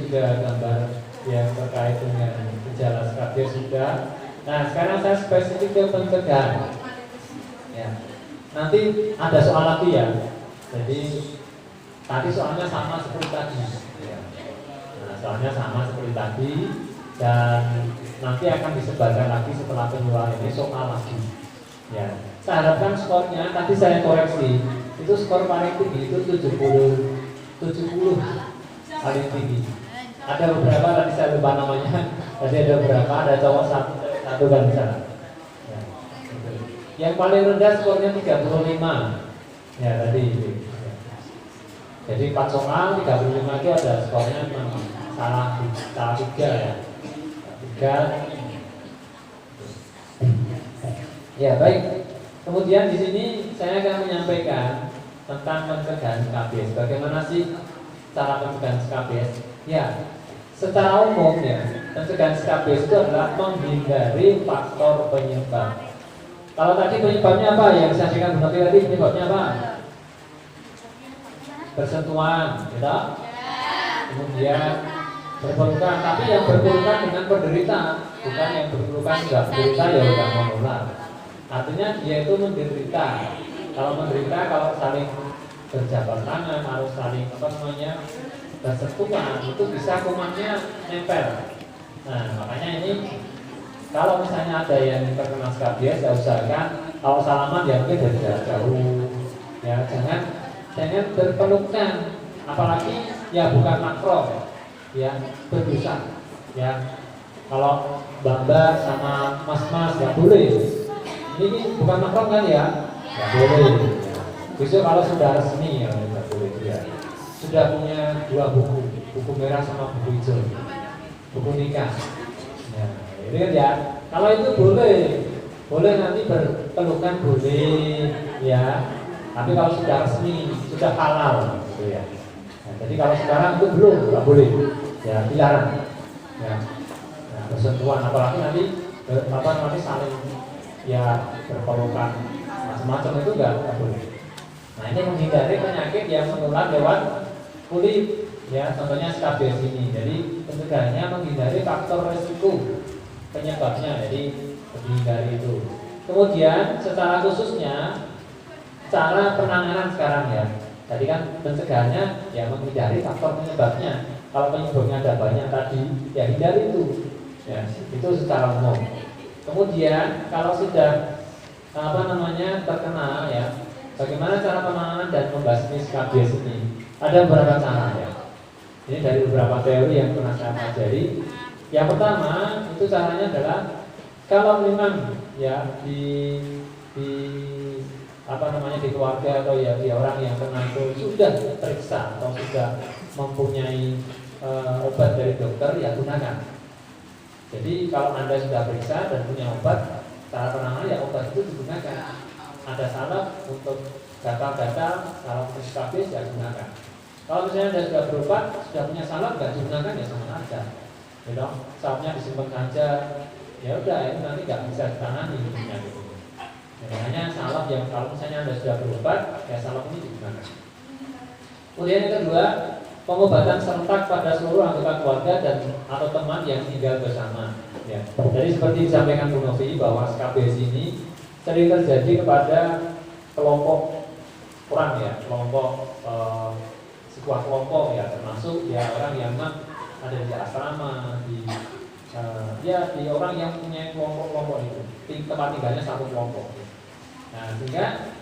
juga gambar yang terkait dengan gejala skabies sudah. Nah, sekarang saya spesifik ke pencegahan. Ya. Nanti ada soal lagi ya. Jadi tadi soalnya sama seperti tadi. Ya. Nah, soalnya sama seperti tadi dan nanti akan disebarkan lagi setelah penjualan ini soal lagi. Ya. Saya harapkan skornya tadi saya koreksi. Itu skor paling tinggi itu 70 paling tinggi. Ada beberapa tadi saya lupa namanya. Tadi ada beberapa, ada cowok satu kan misalnya. Ya. Yang paling rendah skornya 35. Ya tadi. Jadi 4 soal 35 itu ada skornya salah 3 ya. 3. Ya baik. Kemudian di sini saya akan menyampaikan tentang pencegahan skabies. Bagaimana sih cara pencegahan skabies? Ya, secara umum ya, pencegahan skabies itu adalah menghindari faktor penyebab. Kalau tadi penyebabnya apa? Yang disampaikan Bu Novi tadi penyebabnya apa? Bersentuhan, gitu? Kemudian berpelukan, tapi yang berpelukan dengan penderita, bukan yang berpelukan tidak menderita ya tidak menular. Artinya dia itu menderita. Kalau menderita, kalau saling berjabat tangan, harus saling bersentuhan, itu bisa kumannya nempel. Nah, makanya ini kalau misalnya ada yang terkena skabies, ya usahakan kalau salaman ya mungkin dari jarak jauh. Ya, jangan berpelukan, apalagi ya bukan makro, ya berbusa. Ya, kalau mbak sama mas ya boleh. Ini bukan makro kan ya? Nggak boleh. Besok kalau sudah resmi ya nggak boleh ya. Sudah punya 2 buku merah sama buku hijau, buku nikah. Ya, ini kan ya. Kalau itu boleh nanti berpelukan boleh, ya. Tapi kalau sudah resmi, sudah halal, gitu ya. Nah, jadi kalau sekarang itu belum, nggak boleh, ya dilarang. Ya, nah, bersentuhan, apalagi nanti saling ya berpelukan macam-macam itu nggak boleh. Nah ini menghindari penyakit yang menular lewat kulit, ya contohnya skabies ini. Jadi pencegahannya menghindari faktor resiko penyebabnya, jadi menghindari itu. Kemudian secara khususnya cara penanganan sekarang ya. Tadi kan pencegahannya ya menghindari faktor penyebabnya. Kalau penyebabnya ada banyak tadi, ya hindari itu. Ya itu secara umum. Kemudian kalau sudah terkena ya, bagaimana cara penanganan dan membasmi skabies ini? Ada beberapa cara ya. Ini dari beberapa teori yang pernah saya pelajari. Yang pertama itu caranya adalah kalau memang ya di keluarga atau ya di orang yang kena itu sudah periksa atau sudah mempunyai obat dari dokter, ya gunakan. Jadi kalau Anda sudah periksa dan punya obat, cara penanganan ya obat itu digunakan. Ada salep untuk gatal-gatal, salep skabies ya gunakan. Kalau misalnya Anda sudah berobat, sudah punya salep nggak digunakan ya sama aja. Gitu, salepnya disimpan saja. Ya udah, ini nanti nggak bisa ditangani gitu. Makanya salep yang kalau misalnya Anda sudah berobat, ya salep ini digunakan. Kemudian yang kedua, pengobatan serentak pada seluruh anggota keluarga dan atau teman yang tinggal bersama. Ya. Jadi seperti disampaikan Bu Novi bahwa skabies ini sering terjadi kepada kelompok orang ya, sebuah kelompok ya, termasuk ya orang yang ada di asrama, di orang yang punya kelompok-kelompok itu, tempat tinggalnya satu kelompok. Nah, sehingga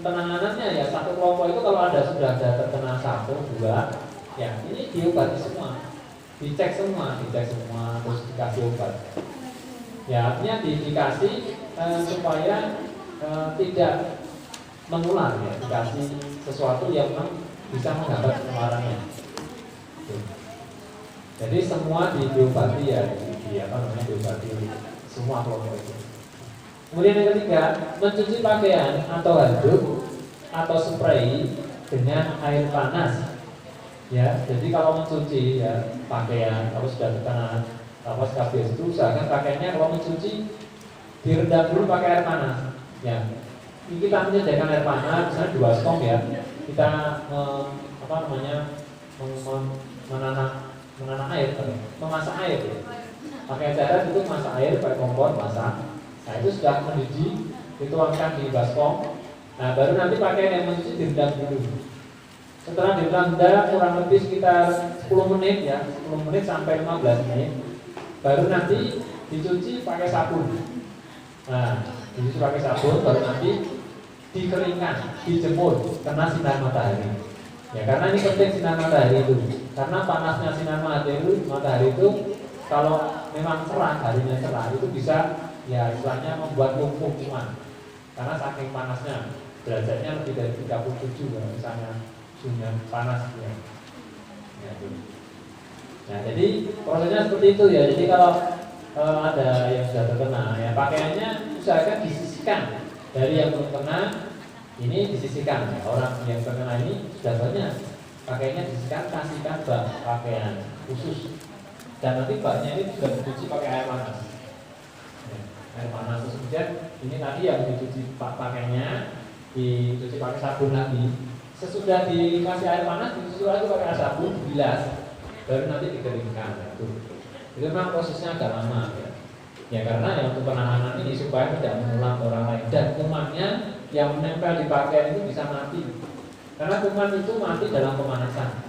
penanganannya ya satu kelompok itu kalau sudah ada terkena 1, 2. Ya, ini diobati semua, dicek semua, terus dikasih obat. Ya, artinya dikasih supaya tidak menular ya, dikasih sesuatu yang bisa menghambat penularannya. Jadi semua diobati ya, diobati semua kelompok itu. Kemudian yang ketiga, mencuci pakaian atau handuk atau spray dengan air panas. Ya, jadi kalau mencuci ya pakaian, kalau sudah terkena skabies itu usahakan pakaiannya kalau mencuci direndam dulu pakai air panas. Ya, kita menyediakan air panas, misalnya 2 stong ya. Kita menanam menanam air, memasak air ya. Pakai cara itu masak air, pakai kompor masak. Nah itu sudah mendidih, dituangkan di baskom. Nah baru nanti pakai yang mencuci direndam dulu. Setelah direndam kurang lebih sekitar 10 menit ya, 10 menit sampai 15 menit. Baru nanti dicuci pakai sabun. Nah dicuci pakai sabun, baru nanti dikeringkan, dijemur kena sinar matahari. Ya karena ini penting sinar matahari itu. Karena panasnya sinar matahari itu kalau memang cerah, harinya cerah itu bisa ya istilahnya membuat lumpuh kuman. Karena saking panasnya, derajatnya lebih dari 37 kalau misalnya suhunya panas ya. Ya, nah jadi prosesnya seperti itu ya. Jadi kalau ada yang sudah terkena ya pakaiannya usahakan disisihkan. Dari yang belum kena ini disisihkan ya. Orang yang terkena ini sudah banyak pakaiannya disisihkan, kasihkan bak pakaian khusus. Dan nanti baknya ini juga dicuci pakai air panas ya, air panas. Terus kemudian ini tadi yang dicuci pakainya dicuci pakai sabun lagi. Sesudah dikasih air panas dicuci lagi pakai air sabun, dibilas, baru nanti dikeringkan ya. Itu memang prosesnya agak lama ya. Ya karena yang untuk penanganan ini supaya tidak menular orang lain. Dan kumannya yang menempel di pakaian itu bisa mati. Karena kuman itu mati dalam pemanasan.